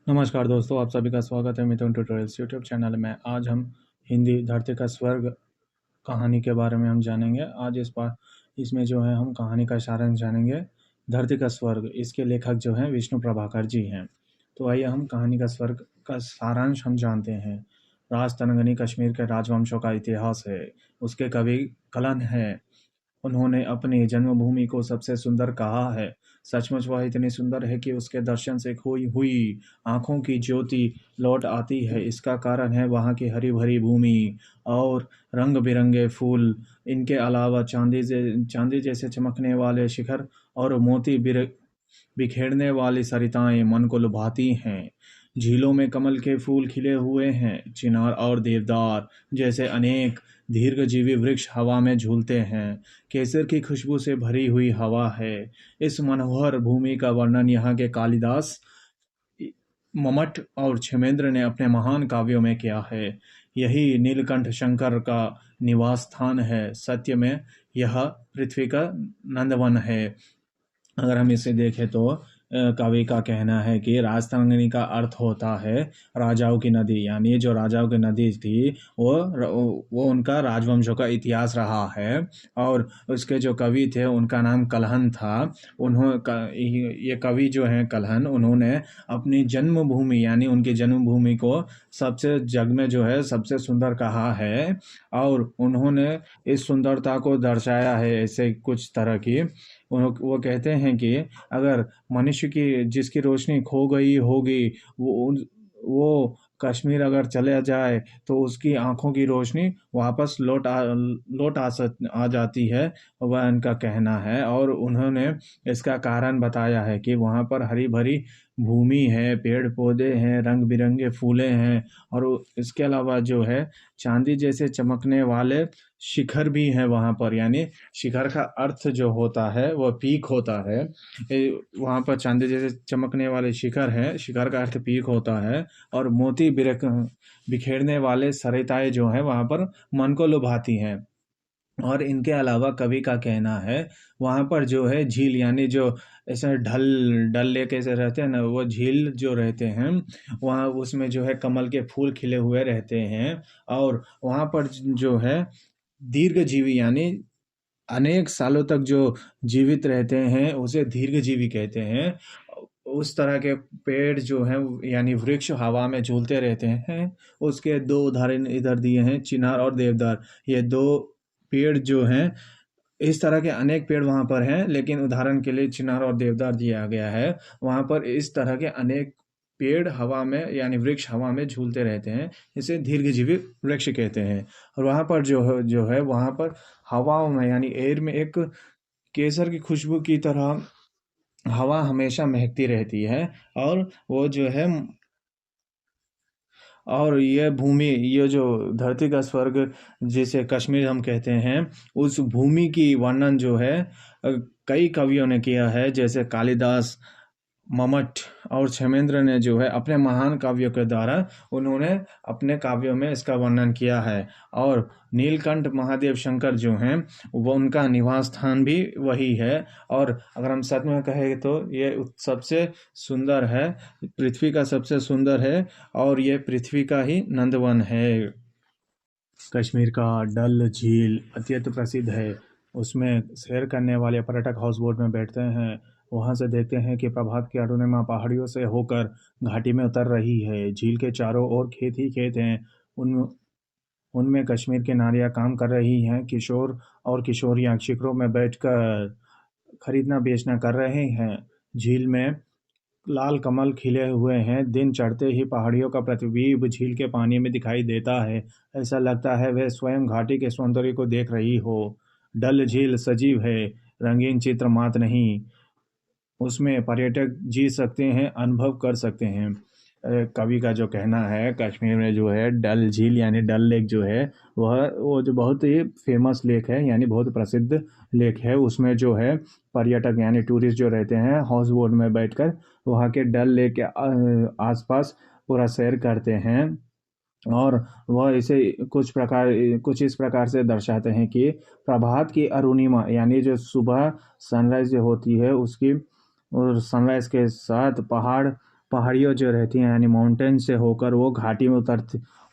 नमस्कार दोस्तों, आप सभी का स्वागत है मिथुन ट्यूटोरियल्स यूट्यूब चैनल में। आज हम हिंदी धरती का स्वर्ग कहानी के बारे में हम जानेंगे। आज इस बार इसमें जो है हम कहानी का सारांश जानेंगे। धरती का स्वर्ग, इसके लेखक जो हैं विष्णु प्रभाकर जी हैं। तो आइए हम कहानी का स्वर्ग का सारांश हम जानते हैं। राजतरंगिणी कश्मीर के राजवंशों का इतिहास है। उसके कवि कलन है। उन्होंने अपनी जन्मभूमि को सबसे सुंदर कहा है। सचमुच वह इतनी सुंदर है कि उसके दर्शन से खोई हुई आंखों की ज्योति लौट आती है। इसका कारण है वहाँ की हरी भरी भूमि और रंग बिरंगे फूल। इनके अलावा चांदी जैसे चमकने वाले शिखर और बिखेरने वाली सरिताएं मन को लुभाती हैं। झीलों में कमल के फूल खिले हुए हैं। चिनार और देवदार जैसे अनेक दीर्घजीवी वृक्ष हवा में झूलते हैं। केसर की खुशबू से भरी हुई हवा है। इस मनोहर भूमि का वर्णन यहाँ के कालिदास, मम्मट और क्षेमेंद्र ने अपने महान काव्यों में किया है। यही नीलकंठ शंकर का निवास स्थान है। सत्य में यह पृथ्वी का नंदवन है। अगर हम इसे देखें तो कवि का कहना है कि राजतरंगिणी का अर्थ होता है राजाओं की नदी। यानी जो राजाओं की नदी थी वो उनका राजवंशों का इतिहास रहा है। और उसके जो कवि थे उनका नाम कलहन था। ये कवि जो हैं कलहन, उन्होंने अपनी जन्मभूमि यानी उनकी जन्मभूमि को सबसे जग में जो है सबसे सुंदर कहा है। और उन्होंने इस सुंदरता को दर्शाया है ऐसे कुछ तरह की। वो कहते हैं कि अगर मनुष्य की जिसकी रोशनी खो गई होगी, वो कश्मीर अगर चले जाए तो उसकी आंखों की रोशनी वापस आ जाती है। वह उनका कहना है। और उन्होंने इसका कारण बताया है कि वहाँ पर हरी भरी भूमि है, पेड़ पौधे हैं, रंग बिरंगे फूले हैं। और इसके अलावा जो है चांदी जैसे चमकने वाले शिखर भी हैं वहाँ पर। यानी शिखर का अर्थ जो होता है वह पीक होता है। वहाँ पर चांदी जैसे चमकने वाले शिखर हैं, शिखर का अर्थ पीक होता है। और बिखेरने वाले सरिताएं जो हैं वहाँ पर मन को लुभाती हैं। और इनके अलावा कवि का कहना है वहाँ पर जो है झील, यानी जो ऐसे ढल डल लेक ऐसे रहते हैं ना, वो झील जो रहते हैं वहाँ उसमें जो है कमल के फूल खिले हुए रहते हैं। और वहाँ पर जो है दीर्घजीवी यानी अनेक सालों तक जो जीवित रहते हैं उसे दीर्घजीवी कहते हैं। उस तरह के पेड़ जो हैं यानी वृक्ष हवा में झूलते रहते हैं। उसके दो उदाहरण इधर दिए हैं, चिनार और देवदार। ये दो पेड़ जो हैं, इस तरह के अनेक पेड़ वहाँ पर हैं, लेकिन उदाहरण के लिए चिनार और देवदार दिया गया है। वहाँ पर इस तरह के अनेक पेड़ हवा में यानी वृक्ष हवा में झूलते रहते हैं। इसे दीर्घजीवी वृक्ष कहते हैं। और वहाँ पर जो है वहाँ पर हवाओं में यानी एयर में एक केसर की खुशबू की तरह हवा हमेशा महकती रहती है। और वो जो है और ये भूमि, ये जो धरती का स्वर्ग जिसे कश्मीर हम कहते हैं, उस भूमि की वर्णन जो है कई कवियों ने किया है। जैसे कालिदास, मम्मट और क्षेमेंद्र ने जो है अपने महान काव्यों के द्वारा उन्होंने अपने काव्यों में इसका वर्णन किया है। और नीलकंठ महादेव शंकर जो हैं वो उनका निवास स्थान भी वही है। और अगर हम सच में कहें तो ये सबसे सुंदर है, पृथ्वी का सबसे सुंदर है। और ये पृथ्वी का ही नंदवन है। कश्मीर का डल झील अत्यंत प्रसिद्ध है। उसमें सैर करने वाले पर्यटक हाउस बोट में बैठते हैं। वहाँ से देखते हैं कि प्रभात की अरुणिमा पहाड़ियों से होकर घाटी में उतर रही है। झील के चारों ओर खेत ही खेत हैं। उन उनमें कश्मीर की नारियां काम कर रही हैं। किशोर और किशोरियां शिखरों में बैठकर खरीदना बेचना कर रहे हैं। झील में लाल कमल खिले हुए हैं। दिन चढ़ते ही पहाड़ियों का प्रतिबिंब झील के पानी में दिखाई देता है। ऐसा लगता है वह स्वयं घाटी के सौंदर्य को देख रही हो। डल झील सजीव है, रंगीन चित्र मात्र नहीं। उसमें पर्यटक जी सकते हैं, अनुभव कर सकते हैं। कवि का जो कहना है कश्मीर में जो है डल झील यानी डल लेक जो है वो जो बहुत ही फेमस लेक है यानी बहुत प्रसिद्ध लेक है। उसमें जो है पर्यटक यानी टूरिस्ट जो रहते हैं हाउस बोट में बैठकर वहाँ के डल लेक के आसपास पूरा सैर करते हैं। और वह इसे कुछ इस प्रकार से दर्शाते हैं कि प्रभात की अरुणिमा यानी जो सुबह सनराइज जो होती है उसकी, और सनराइज के साथ पहाड़ पहाड़ियों जो रहती हैं यानी माउंटेन से होकर वो घाटी में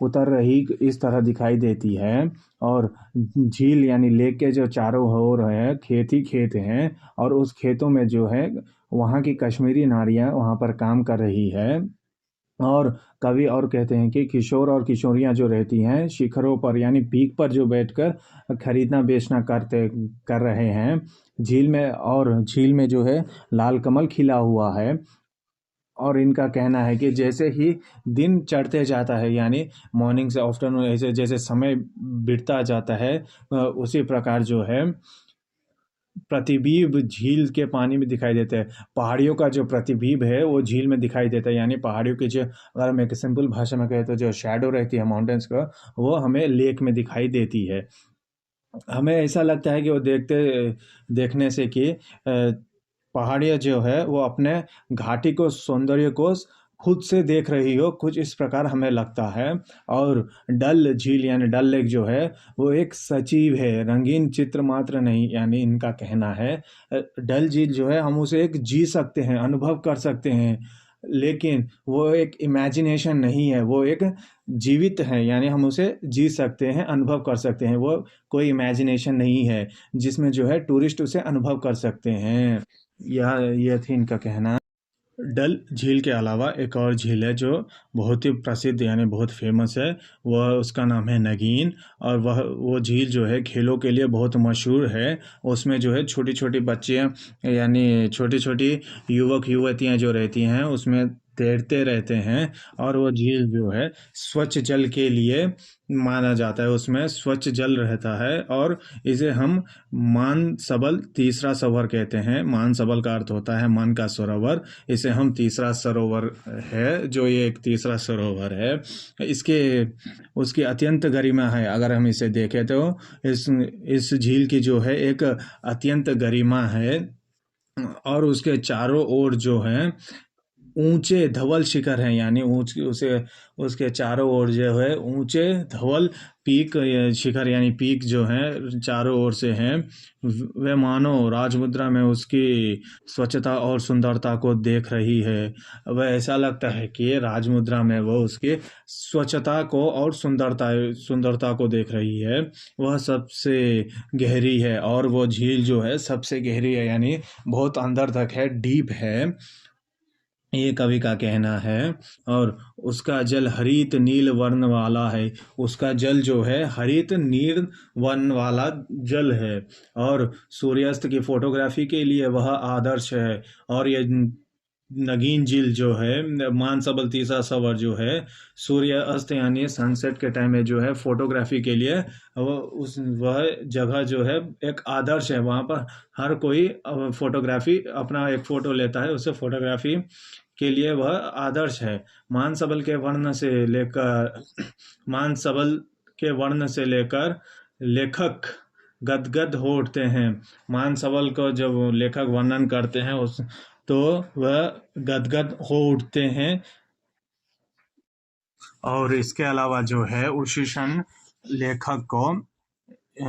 उतर रही इस तरह दिखाई देती है। और झील यानी लेक के जो चारों ओर है खेत ही खेत हैं, और उस खेतों में जो है वहाँ की कश्मीरी नारियाँ वहाँ पर काम कर रही है। और कवि और कहते हैं कि किशोर और किशोरियां जो रहती हैं शिखरों पर यानी पीक पर जो बैठकर खरीदना बेचना कर रहे हैं झील में। और झील में जो है लाल कमल खिला हुआ है। और इनका कहना है कि जैसे ही दिन चढ़ते जाता है यानी मॉर्निंग से आफ्टरनून ऐसे जैसे समय बीतता जाता है उसी प्रकार जो है प्रतिबिंब झील के पानी में दिखाई देता है। पहाड़ियों का जो प्रतिबिंब है वो झील में दिखाई देता है, यानी पहाड़ियों की जो, अगर हम एक सिंपल भाषा में कहें तो जो शैडो रहती है माउंटेन्स का, वो हमें लेक में दिखाई देती है। हमें ऐसा लगता है कि वो देखने से कि पहाड़ियाँ जो है वो अपने घाटी को सौंदर्य को खुद से देख रही हो, कुछ इस प्रकार हमें लगता है। और डल झील यानी डल लेक जो है वो एक सजीव है, रंगीन चित्र मात्र नहीं, यानी इनका कहना है डल झील जो है हम उसे एक जी सकते हैं, अनुभव कर सकते हैं, लेकिन वो एक इमेजिनेशन नहीं है, वो एक जीवित है, यानी हम उसे जी सकते हैं, अनुभव कर सकते हैं। वो कोई इमेजिनेशन नहीं है जिसमें जो है टूरिस्ट उसे अनुभव कर सकते हैं। यह थी इनका कहना। डल झील के अलावा एक और झील है जो बहुत ही प्रसिद्ध यानी बहुत फेमस है, वह उसका नाम है नगीन। और वो झील जो है खेलों के लिए बहुत मशहूर है। उसमें जो है छोटी छोटी बच्चियाँ यानी छोटी छोटी युवक युवतियाँ जो रहती हैं उसमें तैरते रहते हैं। और वो झील जो है स्वच्छ जल के लिए माना जाता है, उसमें स्वच्छ जल रहता है। और इसे हम मानसबल तीसरा सरोवर कहते हैं। मानसबल का अर्थ होता है मन का सरोवर। इसे हम तीसरा सरोवर है, जो ये एक तीसरा सरोवर है। इसके उसकी अत्यंत गरिमा है, अगर हम इसे देखें तो इस झील की जो है एक अत्यंत गरिमा है। और उसके चारों ओर जो है ऊंचे धवल शिखर हैं, यानी ऊंच उसे उसके चारों ओर जो है ऊंचे धवल पीक शिखर यानी पीक जो हैं चारों ओर से हैं। वे मानो राजमुद्रा में उसकी स्वच्छता और सुंदरता को देख रही है। वह ऐसा लगता है कि राजमुद्रा में वो उसकी स्वच्छता को और सुंदरता को देख रही है। वह सबसे गहरी है, और वो झील जो है सबसे गहरी है, यानी बहुत अंदर तक है, डीप है, ये कवि का कहना है। और उसका जल हरित नील वर्ण वाला है। उसका जल जो है हरित नील वर्ण वाला जल है। और सूर्यास्त की फोटोग्राफी के लिए वह आदर्श है। और ये नगीन झील जो है मानसबल तीसरा सरोवर जो है सूर्य अस्त यानी सनसेट के टाइम में जो है फोटोग्राफी के लिए वह जगह जो है एक आदर्श है। वहाँ पर हर कोई फोटोग्राफी अपना एक फ़ोटो लेता है, उससे फोटोग्राफी के लिए वह आदर्श है। मानसबल के वर्ण से लेकर मानसबल के वर्ण से लेकर लेखक गदगद हो उठते हैं। मानसबल को जब लेखक वर्णन करते हैं उस तो वह गदगद हो उठते हैं। और इसके अलावा जो है उसी क्षण लेखक को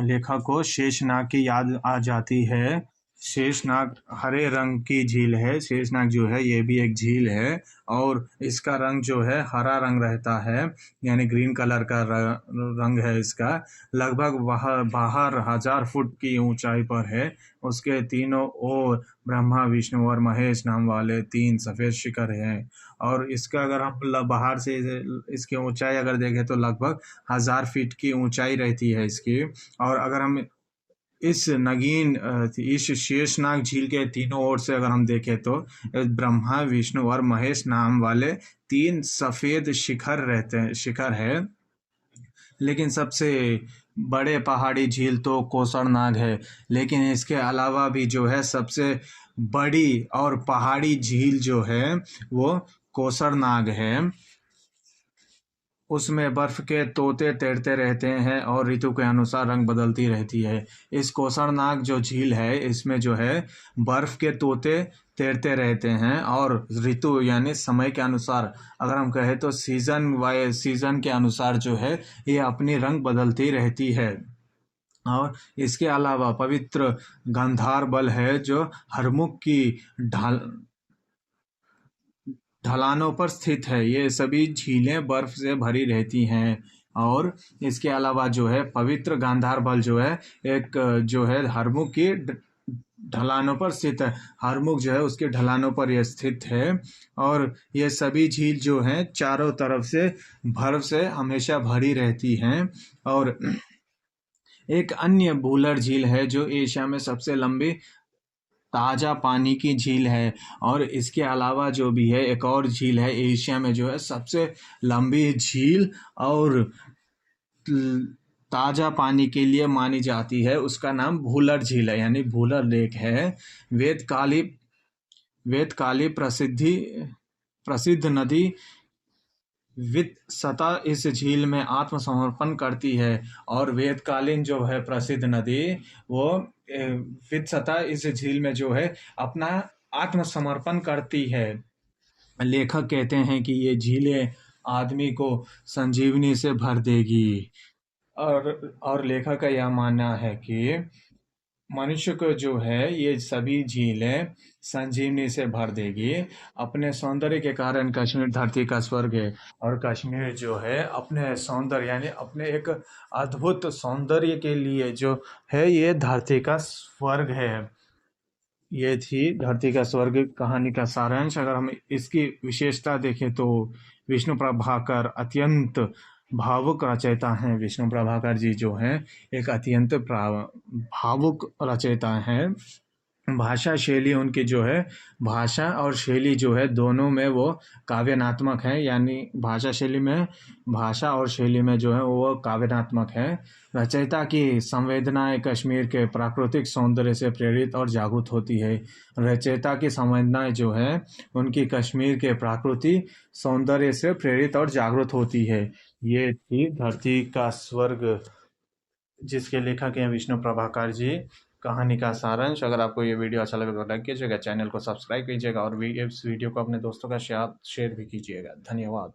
लेखक को शेषनाग की याद आ जाती है। शेषनाग हरे रंग की झील है। शेषनाग जो है ये भी एक झील है, और इसका रंग जो है हरा रंग रहता है, यानी ग्रीन कलर का रंग है इसका। लगभग वह 12,000 फुट की ऊंचाई पर है। उसके तीनों ओर ब्रह्मा विष्णु और महेश नाम वाले 3 सफ़ेद शिखर हैं। और इसका अगर हम बाहर से इसकी ऊंचाई अगर देखें तो लगभग 1,000 फीट की ऊंचाई रहती है इसकी। और अगर हम इस शेषनाग झील के तीनों ओर से अगर हम देखें तो ब्रह्मा विष्णु और महेश नाम वाले 3 सफ़ेद शिखर है। लेकिन सबसे बड़े पहाड़ी झील तो कोसरनाग है। लेकिन इसके अलावा भी जो है सबसे बड़ी और पहाड़ी झील जो है वो कोसरनाग है। उसमें बर्फ के तोते तैरते रहते हैं और ऋतु के अनुसार रंग बदलती रहती है। इस कोसरनाग जो झील है इसमें जो है बर्फ के तोते तैरते रहते हैं, और ऋतु यानी समय के अनुसार अगर हम कहें तो सीजन के अनुसार जो है ये अपनी रंग बदलती रहती है। और इसके अलावा पवित्र गंधार बल है जो हरमुख की ढाल ढलानों पर स्थित है। ये सभी झीलें बर्फ से भरी रहती हैं। और इसके अलावा जो है पवित्र गांधार बल जो है एक जो है हरमुख की ढलानों पर स्थित है। हरमुख जो है उसके ढलानों पर यह स्थित है। और ये सभी झील जो हैं चारों तरफ से बर्फ से हमेशा भरी रहती हैं। और एक अन्य भूलर झील है जो एशिया में सबसे लंबी ताज़ा पानी की झील है। और इसके अलावा जो भी है एक और झील है एशिया में जो है सबसे लंबी झील और ताज़ा पानी के लिए मानी जाती है। उसका नाम भूलर झील है, यानी भूलर लेक है। वेदकाली वेदकाली प्रसिद्ध नदी वित्सता इस झील में आत्मसमर्पण करती है। और वेदकालीन जो है प्रसिद्ध नदी वो वित्सता इस झील में जो है अपना आत्मसमर्पण करती है। लेखक कहते हैं कि ये झीलें आदमी को संजीवनी से भर देगी। और लेखक का यह मानना है कि मनुष्य को जो है ये सभी झीलें संजीवनी से भर देगी। अपने सौंदर्य के कारण कश्मीर धरती का स्वर्ग है। और कश्मीर जो है अपने सौंदर्य यानी अपने एक अद्भुत सौंदर्य के लिए जो है ये धरती का स्वर्ग है। ये थी धरती का स्वर्ग कहानी का सारांश। अगर हम इसकी विशेषता देखें तो विष्णु प्रभाकर अत्यंत भावुक रचयिता हैं। विष्णु प्रभाकर जी जो हैं एक अत्यंत भावुक रचयिता हैं। भाषा शैली उनकी जो है भाषा और शैली जो है दोनों में वो काव्यात्मक है, यानी भाषा और शैली में जो है वो काव्यात्मक है। रचयिता की संवेदनाएं कश्मीर के प्राकृतिक सौंदर्य से प्रेरित और जागरूक होती है। रचयिता की संवेदनाएं जो है उनकी कश्मीर के प्राकृतिक सौंदर्य से प्रेरित और जागरूक होती है। ये थी धरती का स्वर्ग जिसके लेखक हैं विष्णु प्रभाकर जी। कहानी का सारांश। अगर आपको ये वीडियो अच्छा लगे तो लाइक कीजिएगा, चैनल को सब्सक्राइब कीजिएगा और इस वीडियो को अपने दोस्तों का शेयर भी कीजिएगा। धन्यवाद।